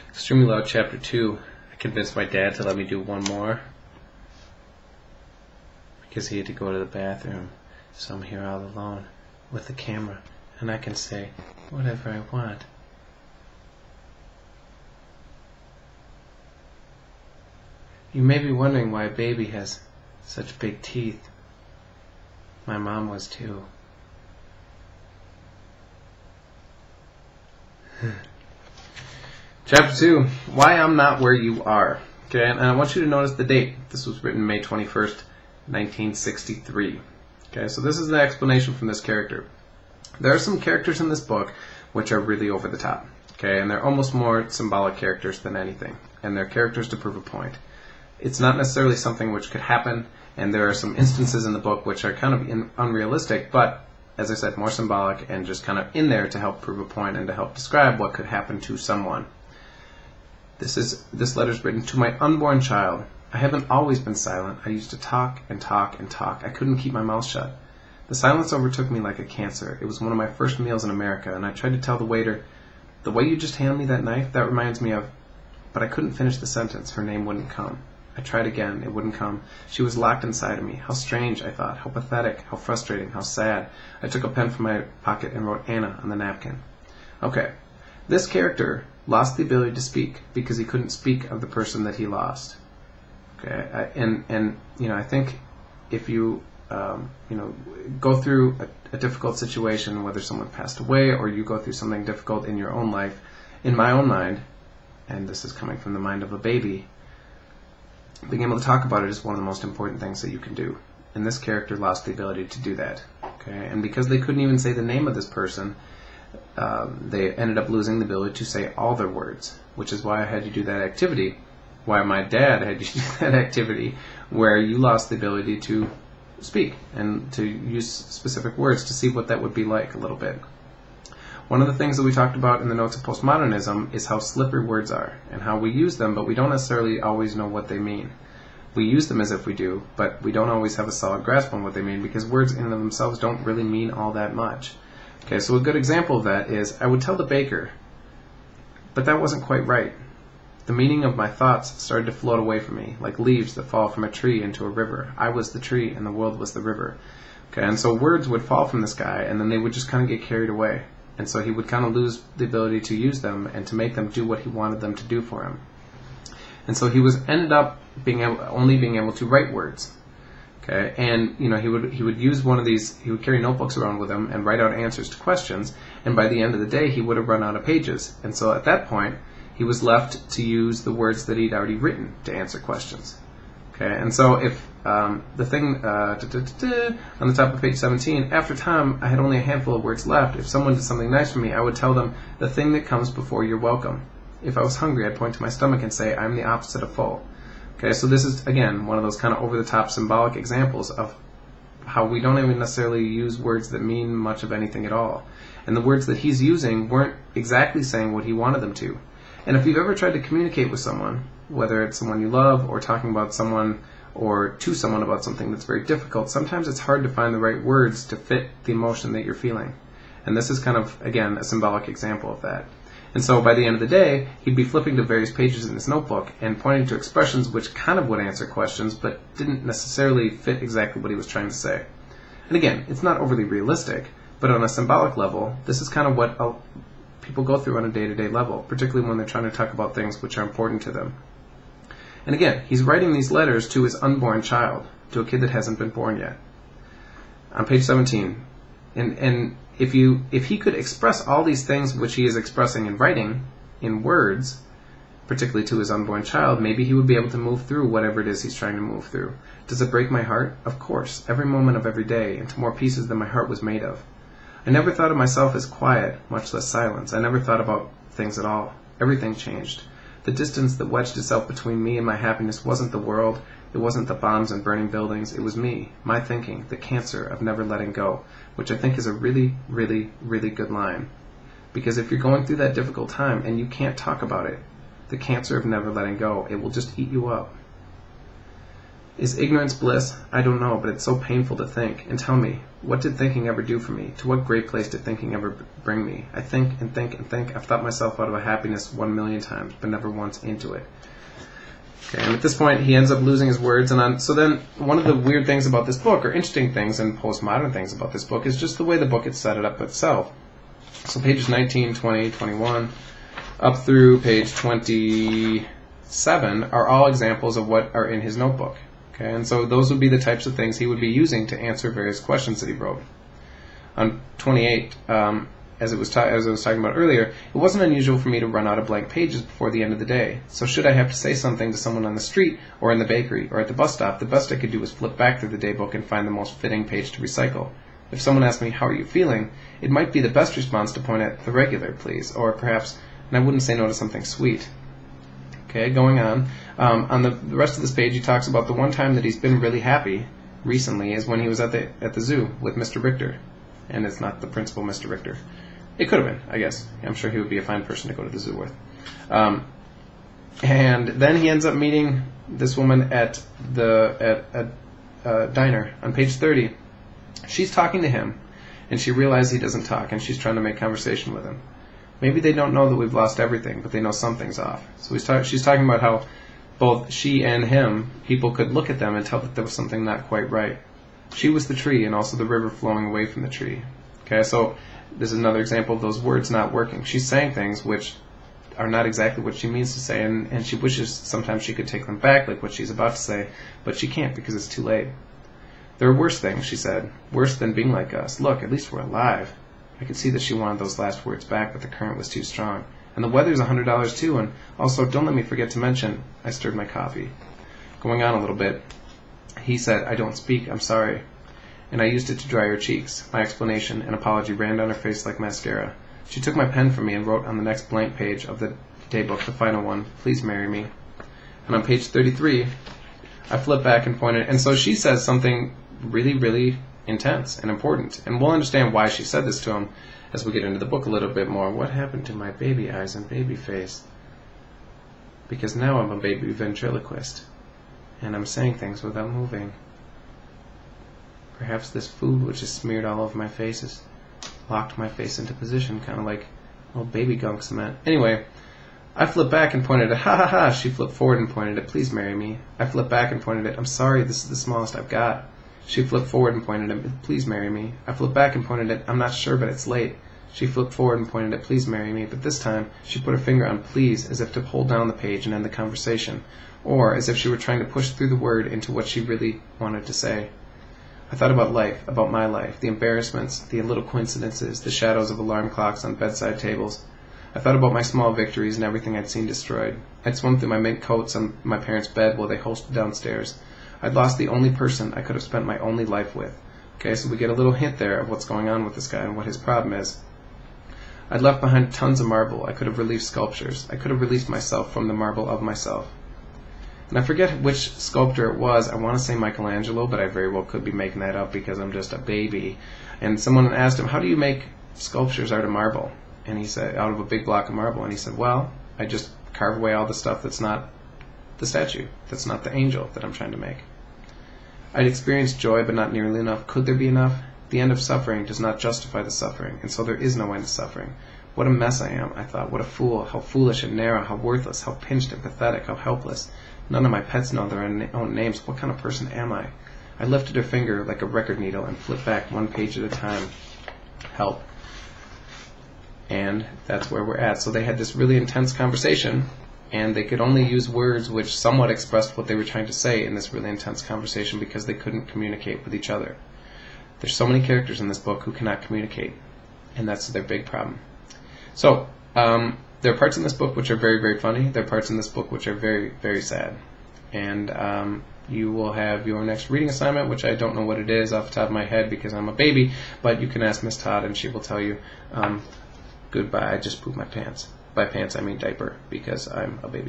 Extremely Loud Chapter 2. I convinced my dad to let me do one more because he had to go to the bathroom. So I'm here all alone with the camera and I can say whatever I want. You may be wondering why a baby has such big teeth. My mom was too. Chapter 2, Why I'm Not Where You Are. Okay, and I want you to notice the date. This was written May 21st, 1963. Okay, so this is the explanation from this character. There are some characters in this book which are really over the top. Okay, and they're almost more symbolic characters than anything. And they're characters to prove a point. It's not necessarily something which could happen, and there are some instances in the book which are kind of unrealistic, but as I said, more symbolic and just kind of in there to help prove a point and to help describe what could happen to someone. This letter is written to my unborn child. I haven't always been silent. I used to talk and talk and talk. I couldn't keep my mouth shut. The silence overtook me like a cancer. It was one of my first meals in America, and I tried to tell the waiter, "The way you just handed me that knife, that reminds me of..." But I couldn't finish the sentence. Her name wouldn't come. I tried again. It wouldn't come. She was locked inside of me. How strange, I thought. How pathetic. How frustrating. How sad. I took a pen from my pocket and wrote Anna on the napkin. Okay. This character lost the ability to speak because he couldn't speak of the person that he lost. Okay. And you know, I think if you go through a difficult situation, whether someone passed away or you go through something difficult in your own life, in my own mind, and this is coming from the mind of a baby, being able to talk about it is one of the most important things that you can do. And this character lost the ability to do that. Okay, and because they couldn't even say the name of this person, they ended up losing the ability to say all their words, which is why I had you do that activity, why my dad had you do that activity, where you lost the ability to speak and to use specific words to see what that would be like a little bit. One of the things that we talked about in the Notes of Postmodernism is how slippery words are and how we use them, but we don't necessarily always know what they mean. We use them as if we do, but we don't always have a solid grasp on what they mean because words in and of themselves don't really mean all that much. Okay, so a good example of that is I would tell the baker, but that wasn't quite right. The meaning of my thoughts started to float away from me, like leaves that fall from a tree into a river. I was the tree and the world was the river. Okay, and so words would fall from this guy and then they would just kind of get carried away. And so he would kind of lose the ability to use them and to make them do what he wanted them to do for him. And so he ended up only being able to write words. Okay, and you know he would use one of these. He would carry notebooks around with him and write out answers to questions. And by the end of the day, he would have run out of pages. And so at that point, he was left to use the words that he'd already written to answer questions. Okay, and so if the thing on the top of page 17, after time, I had only a handful of words left. If someone did something nice for me, I would tell them, the thing that comes before you're welcome. If I was hungry, I'd point to my stomach and say, I'm the opposite of full. Okay, so this is, again, one of those kind of over-the-top symbolic examples of how we don't even necessarily use words that mean much of anything at all. And the words that he's using weren't exactly saying what he wanted them to. And if you've ever tried to communicate with someone, whether it's someone you love or talking about someone or to someone about something that's very difficult, sometimes it's hard to find the right words to fit the emotion that you're feeling. And this is kind of, again, a symbolic example of that. And so by the end of the day, he'd be flipping to various pages in his notebook and pointing to expressions which kind of would answer questions but didn't necessarily fit exactly what he was trying to say. And again, it's not overly realistic, but on a symbolic level, this is kind of what people go through on a day-to-day level, particularly when they're trying to talk about things which are important to them. And again, he's writing these letters to his unborn child, to a kid that hasn't been born yet. On page 17, and if he could express all these things which he is expressing in writing, in words, particularly to his unborn child, maybe he would be able to move through whatever it is he's trying to move through. Does it break my heart? Of course, every moment of every day, into more pieces than my heart was made of. I never thought of myself as quiet, much less silence. I never thought about things at all. Everything changed. The distance that wedged itself between me and my happiness wasn't the world, it wasn't the bombs and burning buildings, it was me, my thinking, the cancer of never letting go, which I think is a really, really, really good line. Because if you're going through that difficult time and you can't talk about it, the cancer of never letting go, it will just eat you up. Is ignorance bliss? I don't know, but it's so painful to think. And tell me, what did thinking ever do for me? To what great place did thinking ever bring me? I think and think and think. I've thought myself out of a happiness 1,000,000 times, but never once into it. Okay, and at this point, he ends up losing his words. So then, one of the weird things about this book, or interesting things and postmodern things about this book, is just the way the book had set it up itself. So pages 19, 20, 21, up through page 27 are all examples of what are in his notebook. Okay, and so those would be the types of things he would be using to answer various questions that he wrote. On 28, as I was talking about earlier, it wasn't unusual for me to run out of blank pages before the end of the day. So should I have to say something to someone on the street, or in the bakery, or at the bus stop, the best I could do was flip back through the daybook and find the most fitting page to recycle. If someone asked me, how are you feeling, it might be the best response to point at the regular, please, or perhaps, and I wouldn't say no to something sweet. Okay, going on. On the rest of this page, he talks about the one time that he's been really happy recently is when he was at the zoo with Mr. Richter. And it's not the principal Mr. Richter. It could have been, I guess. I'm sure he would be a fine person to go to the zoo with. And then he ends up meeting this woman at a diner on page 30. She's talking to him, and she realizes he doesn't talk, and she's trying to make conversation with him. Maybe they don't know that we've lost everything, but they know something's off. So she's talking about how both she and him, people could look at them and tell that there was something not quite right. She was the tree, and also the river flowing away from the tree. Okay, so this is another example of those words not working. She's saying things which are not exactly what she means to say, and she wishes sometimes she could take them back, like what she's about to say, but she can't because it's too late. There are worse things, she said, worse than being like us. Look, at least we're alive. I could see that she wanted those last words back, but the current was too strong. And the weather's $100 too, and also don't let me forget to mention, I stirred my coffee. Going on a little bit, he said, I don't speak, I'm sorry. And I used it to dry her cheeks. My explanation, an apology, ran down her face like mascara. She took my pen from me and wrote on the next blank page of the daybook, the final one, please marry me. And on page 33, I flipped back and pointed, and so she says something really, really intense and important. And we'll understand why she said this to him as we get into the book a little bit more. What happened to my baby eyes and baby face? Because now I'm a baby ventriloquist, and I'm saying things without moving. Perhaps this food which is smeared all over my face has locked my face into position, kind of like old baby gunk cement. Anyway, I flipped back and pointed at, ha ha ha. She flipped forward and pointed at, please marry me. I flipped back and pointed at, I'm sorry, this is the smallest I've got. She flipped forward and pointed at, please marry me. I flipped back and pointed at, I'm not sure, but it's late. She flipped forward and pointed at, please marry me. But this time, she put her finger on please, as if to hold down the page and end the conversation, or as if she were trying to push through the word into what she really wanted to say. I thought about life, about my life, the embarrassments, the little coincidences, the shadows of alarm clocks on bedside tables. I thought about my small victories and everything I'd seen destroyed. I'd swum through my mink coats on my parents' bed while they hosted downstairs. I'd lost the only person I could have spent my only life with. Okay, so we get a little hint there of what's going on with this guy and what his problem is. I'd left behind tons of marble. I could have released sculptures. I could have released myself from the marble of myself. And I forget which sculptor it was. I want to say Michelangelo, but I very well could be making that up because I'm just a baby. And someone asked him, how do you make sculptures out of marble? And he said, out of a big block of marble. And he said, well, I just carve away all the stuff that's not the statue, that's not the angel that I'm trying to make. I'd experienced joy, but not nearly enough. Could there be enough? The end of suffering does not justify the suffering, and so there is no end to suffering. What a mess I am, I thought. What a fool. How foolish and narrow. How worthless. How pinched and pathetic. How helpless. None of my pets know their own names. What kind of person am I? I lifted her finger like a record needle and flipped back one page at a time. Help. And that's where we're at. So they had this really intense conversation, and they could only use words which somewhat expressed what they were trying to say in this really intense conversation because they couldn't communicate with each other. There's so many characters in this book who cannot communicate, and that's their big problem. So, there are parts in this book which are very, very funny. There are parts in this book which are very, very sad. And you will have your next reading assignment, which I don't know what it is off the top of my head because I'm a baby, but you can ask Miss Todd and she will tell you, goodbye, I just pooped my pants. By pants I mean diaper, because I'm a baby.